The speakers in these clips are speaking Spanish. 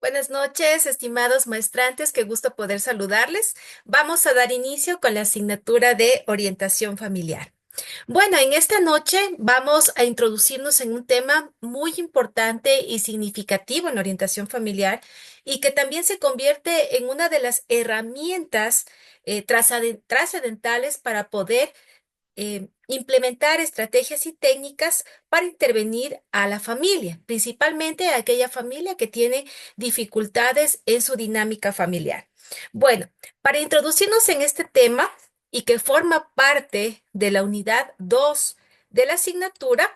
Buenas noches, estimados maestrantes, qué gusto poder saludarles. Vamos a dar inicio con la asignatura de orientación familiar. Bueno, en esta noche vamos a introducirnos en un tema muy importante y significativo en la orientación familiar y que también se convierte en una de las herramientas trascendentales para poder implementar estrategias y técnicas para intervenir a la familia, principalmente a aquella familia que tiene dificultades en su dinámica familiar. Bueno, para introducirnos en este tema y que forma parte de la unidad 2 de la asignatura,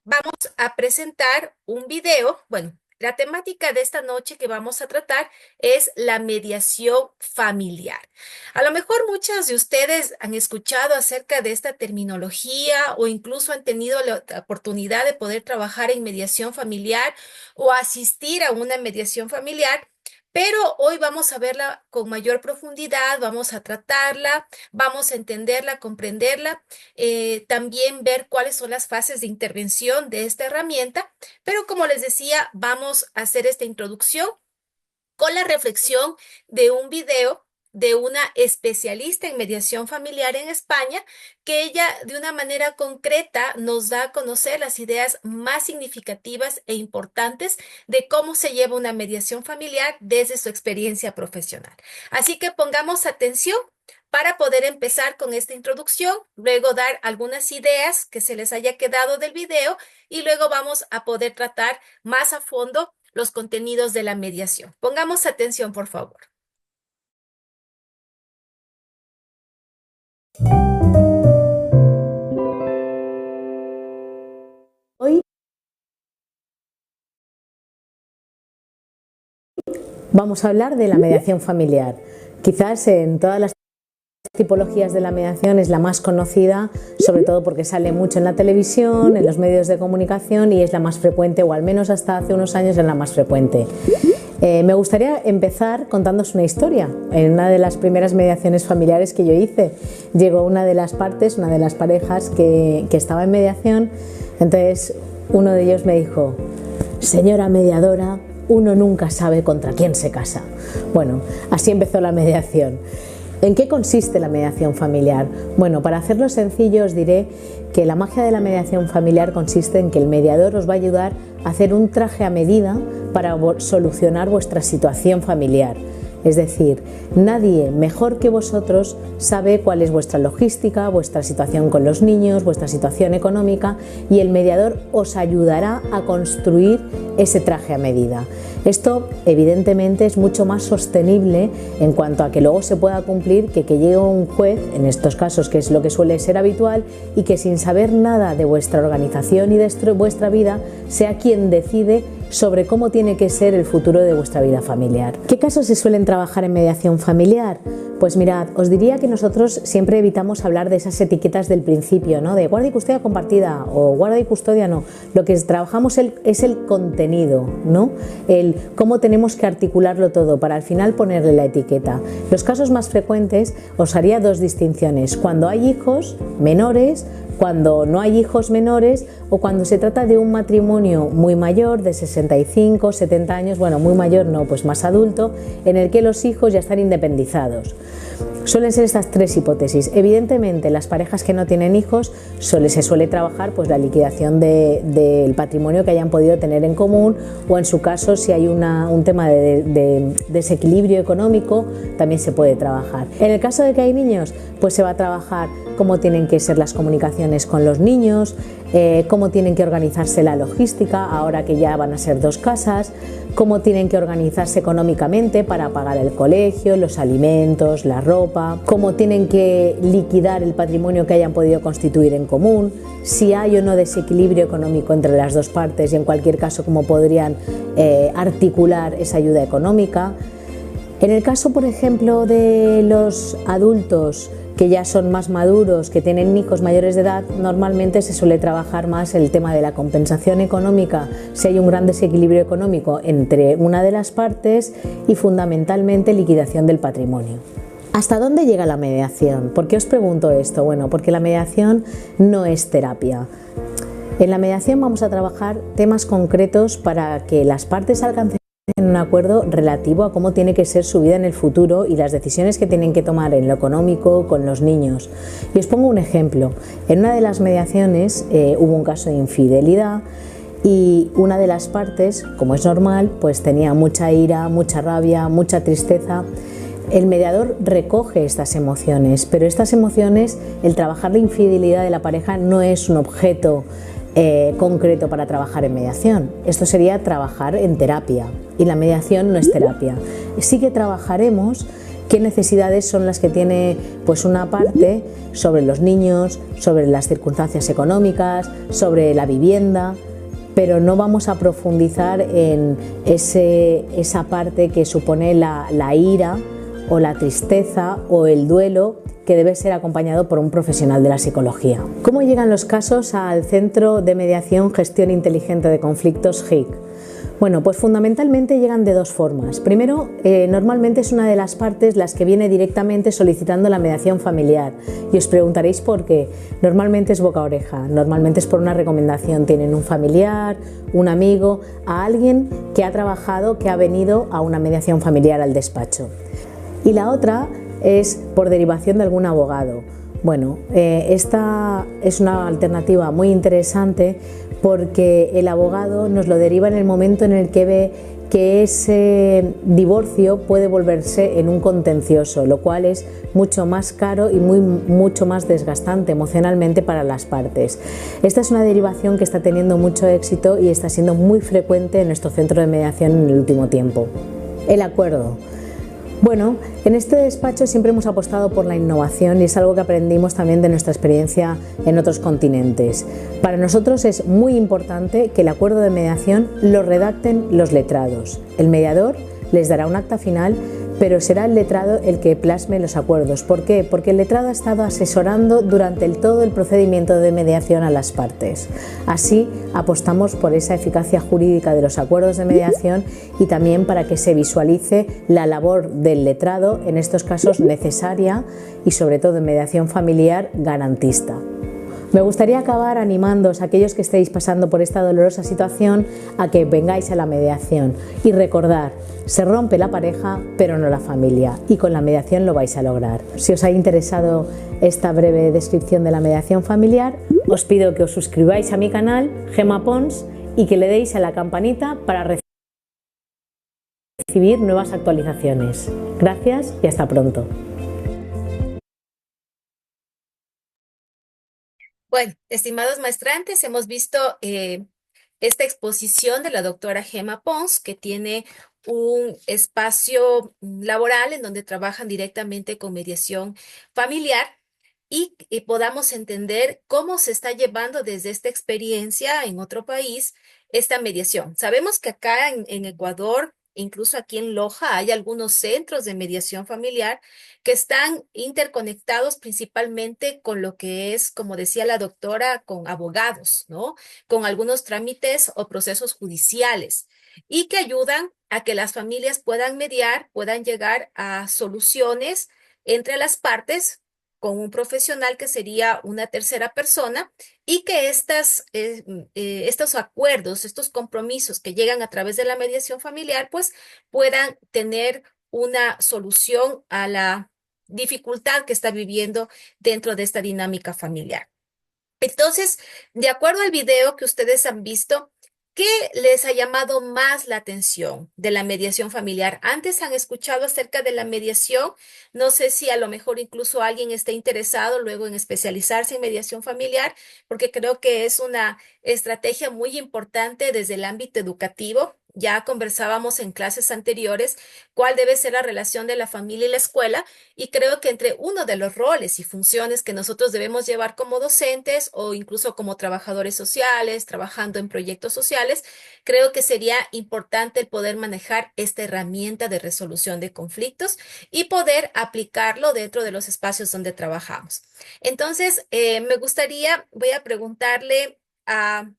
vamos a presentar un video. Bueno, la temática de esta noche que vamos a tratar es la mediación familiar. A lo mejor muchas de ustedes han escuchado acerca de esta terminología o incluso han tenido la oportunidad de poder trabajar en mediación familiar o asistir a una mediación familiar, pero hoy vamos a verla con mayor profundidad, vamos a tratarla, vamos a entenderla, comprenderla, también ver cuáles son las fases de intervención de esta herramienta, pero como les decía, vamos a hacer esta introducción con la reflexión de un video de una especialista en mediación familiar en España, que ella de una manera concreta nos da a conocer las ideas más significativas e importantes de cómo se lleva una mediación familiar desde su experiencia profesional. Así que pongamos atención para poder empezar con esta introducción, luego dar algunas ideas que se les haya quedado del video y luego vamos a poder tratar más a fondo los contenidos de la mediación. Pongamos atención, por favor. Hoy vamos a hablar de la mediación familiar. Quizás en todas las tipologías de la mediación es la más conocida, sobre todo porque sale mucho en la televisión, en los medios de comunicación y es la más frecuente, o al menos hasta hace unos años es la más frecuente. Me gustaría empezar contándoos una historia. En una de las primeras mediaciones familiares que yo hice, llegó una de las partes, una de las parejas que estaba en mediación. Entonces uno de ellos me dijo: señora mediadora, uno nunca sabe contra quién se casa. Bueno, así empezó la mediación. ¿En qué consiste la mediación familiar? Bueno, para hacerlo sencillo os diré que la magia de la mediación familiar consiste en que el mediador os va a ayudar a hacer un traje a medida para solucionar vuestra situación familiar. Es decir, nadie mejor que vosotros sabe cuál es vuestra logística, vuestra situación con los niños, vuestra situación económica, y el mediador os ayudará a construir ese traje a medida. Esto evidentemente es mucho más sostenible en cuanto a que luego se pueda cumplir que llegue un juez, en estos casos que es lo que suele ser habitual, y que sin saber nada de vuestra organización y de vuestra vida sea quien decide sobre cómo tiene que ser el futuro de vuestra vida familiar. ¿Qué casos se suelen trabajar en mediación familiar? Pues mirad, os diría que nosotros siempre evitamos hablar de esas etiquetas del principio, ¿no? De guarda y custodia compartida o guarda y custodia no. Lo que trabajamos es el contenido, ¿no? El cómo tenemos que articularlo todo para al final ponerle la etiqueta. Los casos más frecuentes os haría dos distinciones: cuando hay hijos menores, cuando no hay hijos menores o cuando se trata de un matrimonio muy mayor, de 65, 70 años, bueno, muy mayor no, pues más adulto, en el que los hijos ya están independizados. Suelen ser estas tres hipótesis. Evidentemente, las parejas que no tienen hijos se suele trabajar pues la liquidación del patrimonio que hayan podido tener en común, o en su caso, si hay un tema de desequilibrio económico, también se puede trabajar. En el caso de que hay niños, pues se va a trabajar cómo tienen que ser las comunicaciones con los niños, cómo tienen que organizarse la logística ahora que ya van a ser dos casas, cómo tienen que organizarse económicamente para pagar el colegio, los alimentos, la ropa, cómo tienen que liquidar el patrimonio que hayan podido constituir en común, si hay o no desequilibrio económico entre las dos partes y en cualquier caso cómo podrían articular esa ayuda económica. En el caso, por ejemplo, de los adultos que ya son más maduros, que tienen hijos mayores de edad, normalmente se suele trabajar más el tema de la compensación económica si hay un gran desequilibrio económico entre una de las partes, y fundamentalmente liquidación del patrimonio. ¿Hasta dónde llega la mediación? ¿Por qué os pregunto esto? Bueno, porque la mediación no es terapia. En la mediación vamos a trabajar temas concretos para que las partes alcancen en un acuerdo relativo a cómo tiene que ser su vida en el futuro y las decisiones que tienen que tomar en lo económico con los niños. Y os pongo un ejemplo. En una de las mediaciones hubo un caso de infidelidad y una de las partes, como es normal, pues tenía mucha ira, mucha rabia, mucha tristeza. El mediador recoge estas emociones, pero estas emociones, el trabajar la infidelidad de la pareja no es un objeto concreto para trabajar en mediación. Esto sería trabajar en terapia y la mediación no es terapia. Sí que trabajaremos qué necesidades son las que tiene pues una parte sobre los niños, sobre las circunstancias económicas, sobre la vivienda, pero no vamos a profundizar en esa parte que supone la ira o la tristeza o el duelo, que debe ser acompañado por un profesional de la psicología. ¿Cómo llegan los casos al Centro de Mediación Gestión Inteligente de Conflictos GIC? Bueno, pues fundamentalmente llegan de dos formas. Primero, normalmente es una de las partes las que viene directamente solicitando la mediación familiar. Y os preguntaréis por qué. Normalmente es boca a oreja, normalmente es por una recomendación. Tienen un familiar, un amigo, a alguien que ha trabajado, que ha venido a una mediación familiar al despacho. Y la otra es por derivación de algún abogado. Bueno, esta es una alternativa muy interesante porque el abogado nos lo deriva en el momento en el que ve que ese divorcio puede volverse en un contencioso, lo cual es mucho más caro y mucho más desgastante emocionalmente para las partes. Esta es una derivación que está teniendo mucho éxito y está siendo muy frecuente en nuestro centro de mediación en el último tiempo. El acuerdo. Bueno, en este despacho siempre hemos apostado por la innovación y es algo que aprendimos también de nuestra experiencia en otros continentes. Para nosotros es muy importante que el acuerdo de mediación lo redacten los letrados. El mediador les dará un acta final, pero será el letrado el que plasme los acuerdos. ¿Por qué? Porque el letrado ha estado asesorando durante todo el procedimiento de mediación a las partes. Así apostamos por esa eficacia jurídica de los acuerdos de mediación y también para que se visualice la labor del letrado, en estos casos necesaria y sobre todo en mediación familiar garantista. Me gustaría acabar animándoos a aquellos que estéis pasando por esta dolorosa situación a que vengáis a la mediación y recordar, se rompe la pareja pero no la familia y con la mediación lo vais a lograr. Si os ha interesado esta breve descripción de la mediación familiar, os pido que os suscribáis a mi canal Gemma Pons y que le deis a la campanita para recibir nuevas actualizaciones. Gracias y hasta pronto. Bueno, estimados maestrantes, hemos visto esta exposición de la doctora Gemma Pons, que tiene un espacio laboral en donde trabajan directamente con mediación familiar y podamos entender cómo se está llevando desde esta experiencia en otro país esta mediación. Sabemos que acá en Ecuador, incluso aquí en Loja, hay algunos centros de mediación familiar que están interconectados principalmente con lo que es, como decía la doctora, con abogados, ¿no? Con algunos trámites o procesos judiciales y que ayudan a que las familias puedan mediar, puedan llegar a soluciones entre las partes con un profesional que sería una tercera persona y que estos acuerdos, estos compromisos que llegan a través de la mediación familiar, pues puedan tener una solución a la dificultad que está viviendo dentro de esta dinámica familiar. Entonces, de acuerdo al video que ustedes han visto, ¿qué les ha llamado más la atención de la mediación familiar? Antes han escuchado acerca de la mediación. No sé si a lo mejor incluso alguien está interesado luego en especializarse en mediación familiar, porque creo que es una estrategia muy importante desde el ámbito educativo. Ya conversábamos en clases anteriores cuál debe ser la relación de la familia y la escuela. Y creo que entre uno de los roles y funciones que nosotros debemos llevar como docentes o incluso como trabajadores sociales, trabajando en proyectos sociales, creo que sería importante el poder manejar esta herramienta de resolución de conflictos y poder aplicarlo dentro de los espacios donde trabajamos. Entonces, me gustaría, voy a preguntarle a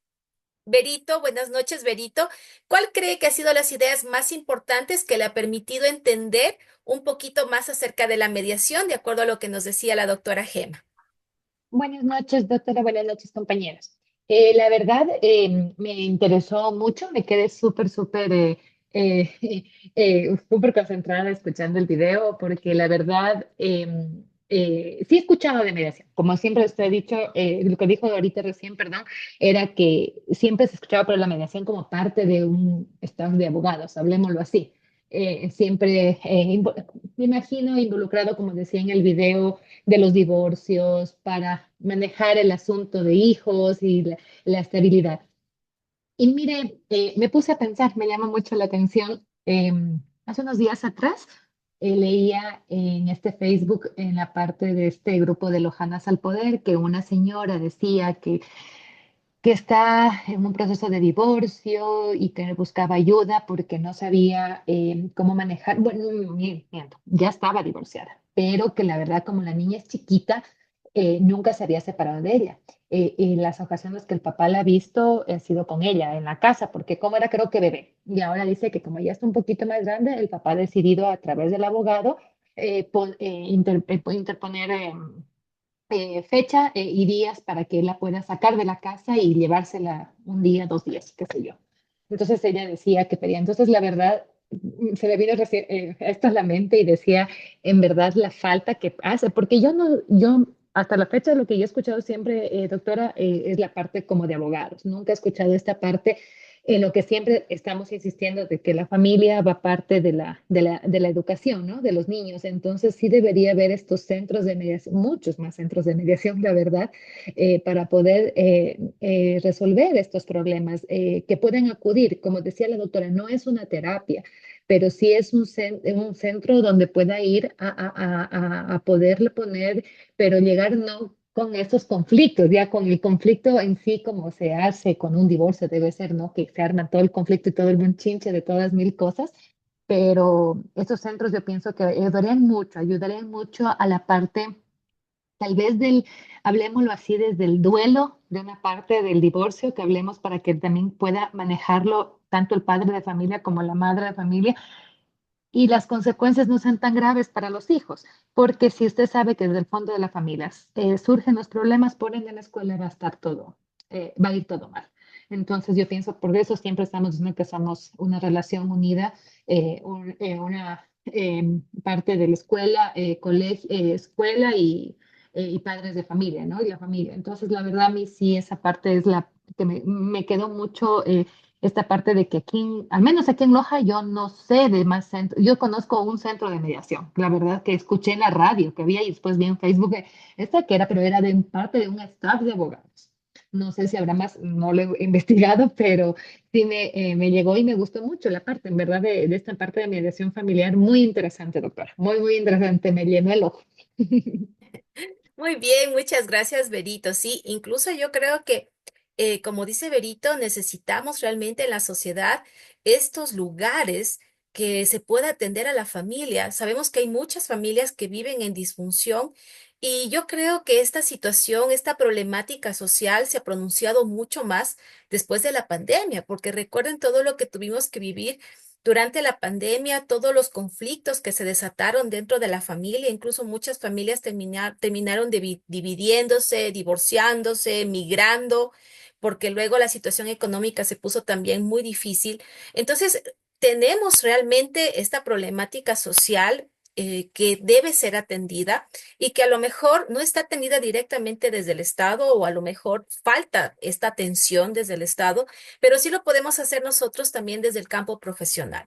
Berito, buenas noches, Berito. ¿Cuál cree que ha sido las ideas más importantes que le ha permitido entender un poquito más acerca de la mediación, de acuerdo a lo que nos decía la doctora Gema? Buenas noches, doctora. Buenas noches, compañeros. La verdad, me interesó mucho, me quedé súper eh, súper concentrada escuchando el video porque la verdad sí he escuchado de mediación. Como siempre usted ha dicho, lo que dijo ahorita recién, perdón, era que siempre se escuchaba por la mediación como parte de un staff de abogados, hablemoslo así. Siempre, me imagino, involucrado, como decía en el video, de los divorcios para manejar el asunto de hijos y la estabilidad. Y mire, me puse a pensar, me llama mucho la atención. Hace unos días atrás leía en este Facebook, en la parte de este grupo de Lojanas al Poder, que una señora decía que está en un proceso de divorcio y que buscaba ayuda porque no sabía cómo manejar. Bueno, miento, ya estaba divorciada, pero que la verdad, como la niña es chiquita, nunca se había separado de ella. Y las ocasiones que el papá la ha visto ha sido con ella en la casa, porque como era, creo que bebé. Y ahora dice que como ya está un poquito más grande, el papá ha decidido a través del abogado interponer fecha y días para que él la pueda sacar de la casa y llevársela un día, 2 días, qué sé yo. Entonces ella decía que pedía. Entonces la verdad, se le vino esto a la mente y decía, en verdad, la falta que hace, porque yo no, yo hasta la fecha lo que yo he escuchado siempre, doctora, es la parte como de abogados. Nunca he escuchado esta parte en lo que siempre estamos insistiendo de que la familia va parte de la educación, ¿no? De los niños. Entonces sí debería haber estos centros de mediación, muchos más centros de mediación, la verdad, para poder resolver estos problemas, que pueden acudir, como decía la doctora, no es una terapia, pero sí es un centro donde pueda ir a poderle poner, pero llegar no con esos conflictos, ya con el conflicto en sí, como se hace con un divorcio, debe ser, ¿no? Que se arma todo el conflicto y todo el bunchinche de todas mil cosas, pero estos centros yo pienso que ayudarían mucho a la parte, tal vez hablemoslo así, desde el duelo de una parte del divorcio, que hablemos para que también pueda manejarlo tanto el padre de familia como la madre de familia y las consecuencias no sean tan graves para los hijos, porque si usted sabe que desde el fondo de la familia surgen los problemas, por ende en la escuela va a estar todo, va a ir todo mal. Entonces yo pienso, por eso siempre estamos diciendo que somos una relación unida, una parte de la escuela, colegio, escuela y padres de familia, ¿no? Y la familia. Entonces la verdad a mí sí esa parte es la que me quedó mucho. Esta parte de que aquí, al menos aquí en Loja, yo no sé de más centros. Yo conozco un centro de mediación. La verdad que escuché en la radio que había y después vi en Facebook esta que era, pero era de parte de un staff de abogados. No sé si habrá más, no lo he investigado, pero sí me llegó y me gustó mucho la parte, en verdad, de esta parte de mediación familiar. Muy interesante, doctora. Muy, muy interesante. Me llenó el ojo. Muy bien, muchas gracias, Berito. Sí, incluso yo creo que, como dice Berito, necesitamos realmente en la sociedad estos lugares que se pueda atender a la familia. Sabemos que hay muchas familias que viven en disfunción y yo creo que esta situación, esta problemática social se ha pronunciado mucho más después de la pandemia, porque recuerden todo lo que tuvimos que vivir durante la pandemia, todos los conflictos que se desataron dentro de la familia, incluso muchas familias terminaron dividiéndose, divorciándose, migrando, porque luego la situación económica se puso también muy difícil. Entonces, tenemos realmente esta problemática social. Que debe ser atendida y que a lo mejor no está atendida directamente desde el Estado o a lo mejor falta esta atención desde el Estado, pero sí lo podemos hacer nosotros también desde el campo profesional.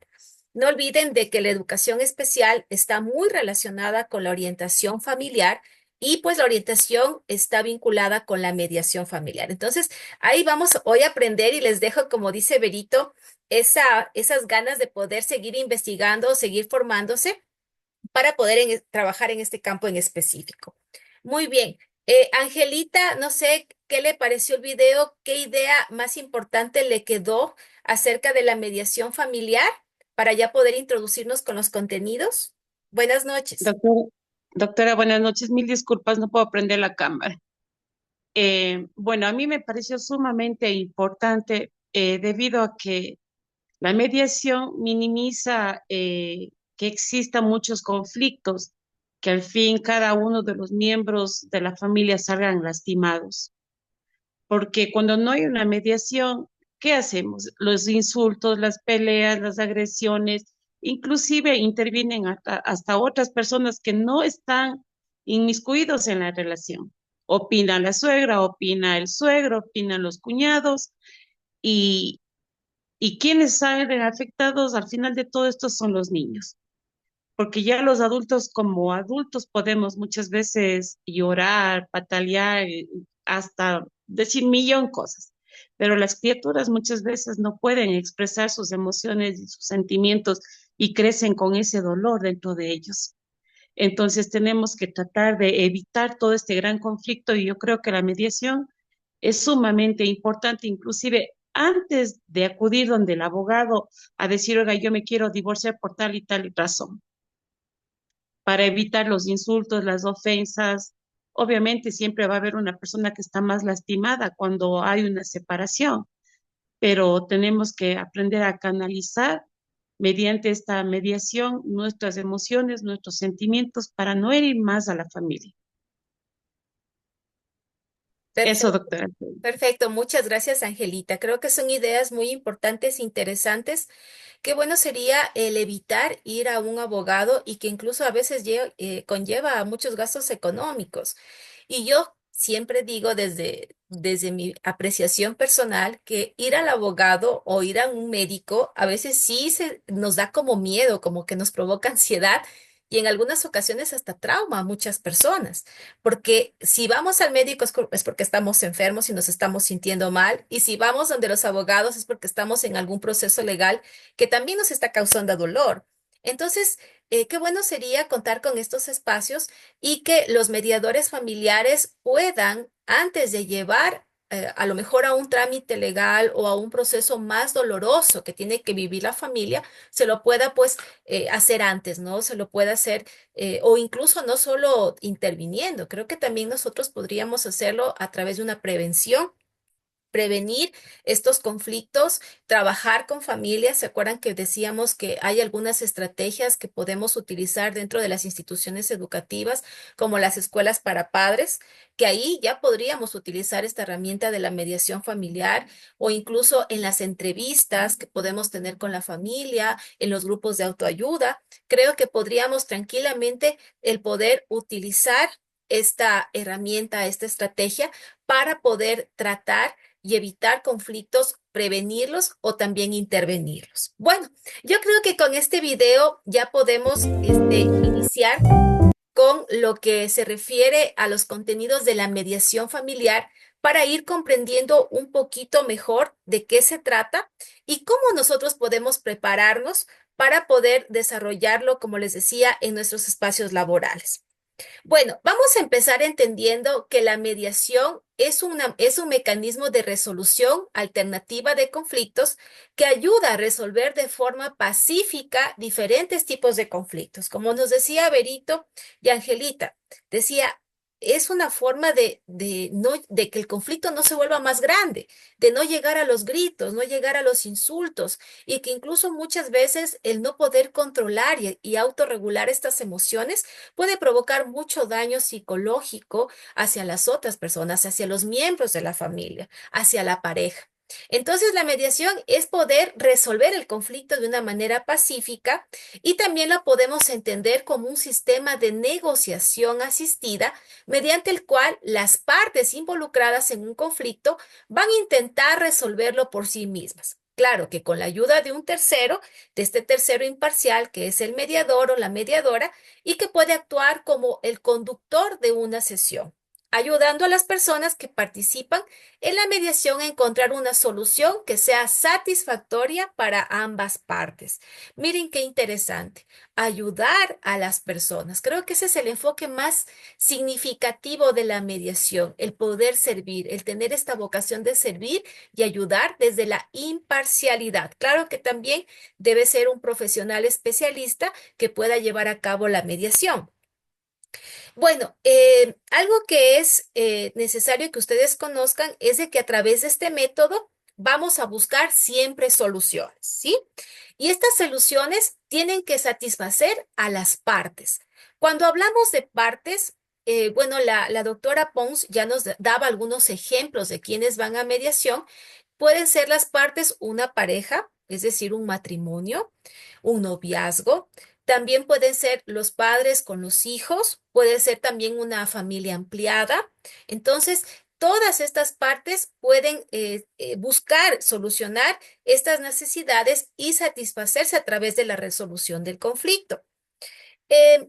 No olviden de que la educación especial está muy relacionada con la orientación familiar y pues la orientación está vinculada con la mediación familiar. Entonces, ahí vamos hoy a aprender y les dejo, como dice Berito, esas ganas de poder seguir investigando, seguir formándose para poder trabajar en este campo en específico. Muy bien. Angelita, no sé qué le pareció el video, qué idea más importante le quedó acerca de la mediación familiar para ya poder introducirnos con los contenidos. Buenas noches. Doctora, buenas noches. Mil disculpas, no puedo prender la cámara. Bueno, a mí me pareció sumamente importante debido a que la mediación minimiza que existan muchos conflictos, que al fin cada uno de los miembros de la familia salgan lastimados. Porque cuando no hay una mediación, ¿qué hacemos? Los insultos, las peleas, las agresiones, inclusive intervienen hasta otras personas que no están inmiscuidos en la relación. Opina la suegra, opina el suegro, opinan los cuñados y, y quienes salen afectados al final de todo esto son los niños, porque ya los adultos como adultos podemos muchas veces llorar, patalear, hasta decir millón cosas, pero las criaturas muchas veces no pueden expresar sus emociones y sus sentimientos y crecen con ese dolor dentro de ellos. Entonces tenemos que tratar de evitar todo este gran conflicto y yo creo que la mediación es sumamente importante, inclusive antes de acudir donde el abogado a decir, oiga, yo me quiero divorciar por tal y tal razón, para evitar los insultos, las ofensas. Obviamente siempre va a haber una persona que está más lastimada cuando hay una separación, pero tenemos que aprender a canalizar mediante esta mediación nuestras emociones, nuestros sentimientos para no herir más a la familia. Eso, Perfecto. doctora. Perfecto, muchas gracias, Angelita. Creo que son ideas muy importantes, interesantes. Qué bueno sería el evitar ir a un abogado y que incluso a veces conlleva a muchos gastos económicos. Y yo siempre digo desde mi apreciación personal que ir al abogado o ir a un médico a veces nos da como miedo, como que nos provoca ansiedad y en algunas ocasiones hasta trauma a muchas personas. Porque si vamos al médico es porque estamos enfermos y nos estamos sintiendo mal. Y si vamos donde los abogados es porque estamos en algún proceso legal que también nos está causando dolor. Entonces, qué bueno sería contar con estos espacios y que los mediadores familiares puedan, antes de llevar a lo mejor a un trámite legal o a un proceso más doloroso que tiene que vivir la familia, se lo pueda pues hacer antes, ¿no? Se lo pueda hacer o incluso no solo interviniendo, creo que también nosotros podríamos hacerlo a través de una prevención, prevenir estos conflictos, trabajar con familias. ¿Se acuerdan que decíamos que hay algunas estrategias que podemos utilizar dentro de las instituciones educativas, como las escuelas para padres, que ahí ya podríamos utilizar esta herramienta de la mediación familiar o incluso en las entrevistas que podemos tener con la familia, en los grupos de autoayuda? Creo que podríamos tranquilamente el poder utilizar esta herramienta, esta estrategia para poder tratar y evitar conflictos, prevenirlos o también intervenirlos. Bueno, yo creo que con este video ya podemos iniciar con lo que se refiere a los contenidos de la mediación familiar para ir comprendiendo un poquito mejor de qué se trata y cómo nosotros podemos prepararnos para poder desarrollarlo, como les decía, en nuestros espacios laborales. Bueno, vamos a empezar entendiendo que la mediación es un mecanismo de resolución alternativa de conflictos que ayuda a resolver de forma pacífica diferentes tipos de conflictos. Como nos decía Berito y Angelita, decía, es una forma de que el conflicto no se vuelva más grande, de no llegar a los gritos, no llegar a los insultos y que incluso muchas veces el no poder controlar y autorregular estas emociones puede provocar mucho daño psicológico hacia las otras personas, hacia los miembros de la familia, hacia la pareja. Entonces, la mediación es poder resolver el conflicto de una manera pacífica y también la podemos entender como un sistema de negociación asistida mediante el cual las partes involucradas en un conflicto van a intentar resolverlo por sí mismas. Claro que con la ayuda de un tercero, de este tercero imparcial que es el mediador o la mediadora, y que puede actuar como el conductor de una sesión, ayudando a las personas que participan en la mediación a encontrar una solución que sea satisfactoria para ambas partes. Miren qué interesante, ayudar a las personas. Creo que ese es el enfoque más significativo de la mediación, el poder servir, el tener esta vocación de servir y ayudar desde la imparcialidad. Claro que también debe ser un profesional especialista que pueda llevar a cabo la mediación. Bueno, algo que es necesario que ustedes conozcan es de que a través de este método vamos a buscar siempre soluciones, ¿sí? Y estas soluciones tienen que satisfacer a las partes. Cuando hablamos de partes, bueno, la doctora Pons ya nos daba algunos ejemplos de quienes van a mediación, pueden ser las partes una pareja, es decir, un matrimonio, un noviazgo. También pueden ser los padres con los hijos, puede ser también una familia ampliada. Entonces, todas estas partes pueden buscar solucionar estas necesidades y satisfacerse a través de la resolución del conflicto.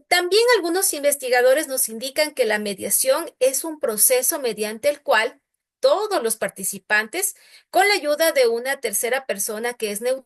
También algunos investigadores nos indican que la mediación es un proceso mediante el cual todos los participantes, con la ayuda de una tercera persona que es neutral,